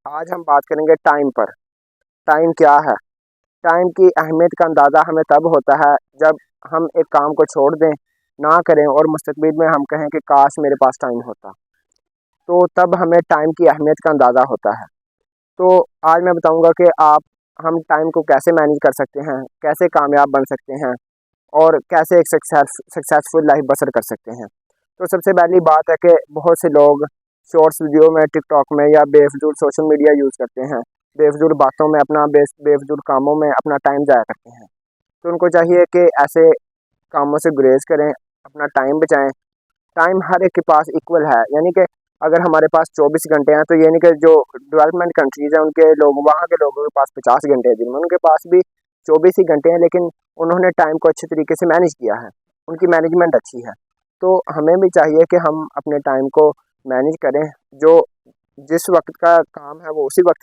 آج ہم بات کریں گے ٹائم پر۔ ٹائم کیا ہے؟ ٹائم کی اہمیت کا اندازہ ہمیں تب ہوتا ہے جب ہم ایک کام کو چھوڑ دیں، نہ کریں اور مستقبل میں ہم کہیں کہ کاش میرے پاس ٹائم ہوتا، تو تب ہمیں ٹائم کی اہمیت کا اندازہ ہوتا ہے۔ تو آج میں بتاؤں گا کہ ہم ٹائم کو کیسے مینیج کر سکتے ہیں، کیسے کامیاب بن سکتے ہیں اور کیسے ایک سکسیسفل لائف بسر کر سکتے ہیں۔ تو سب سے پہلی بات ہے کہ بہت سے لوگ شارٹس ویڈیو میں، ٹک ٹاک میں یا بے فضول سوشل میڈیا یوز کرتے ہیں، بے فضول باتوں میں بے فضول کاموں میں اپنا ٹائم ضائع کرتے ہیں۔ تو ان کو چاہیے کہ ایسے کاموں سے گریز کریں، اپنا ٹائم بچائیں۔ ٹائم ہر ایک کے پاس ایکول ہے، یعنی کہ اگر ہمارے پاس 24 گھنٹے ہیں تو یہ نہیں کہ جو ڈیولپمنٹ کنٹریز ہیں ان کے لوگ، وہاں کے لوگوں کے پاس 50 گھنٹے ہیں دن میں، ان کے پاس بھی 24 ہی گھنٹے ہیں، لیکن انہوں نے ٹائم کو اچھے طریقے سے مینیج کیا ہے، ان کی مینجمنٹ اچھی ہے۔ تو ہمیں بھی چاہیے کہ ہم اپنے ٹائم کو مینیج کریں، جو جس وقت کا کام ہے وہ اسی وقت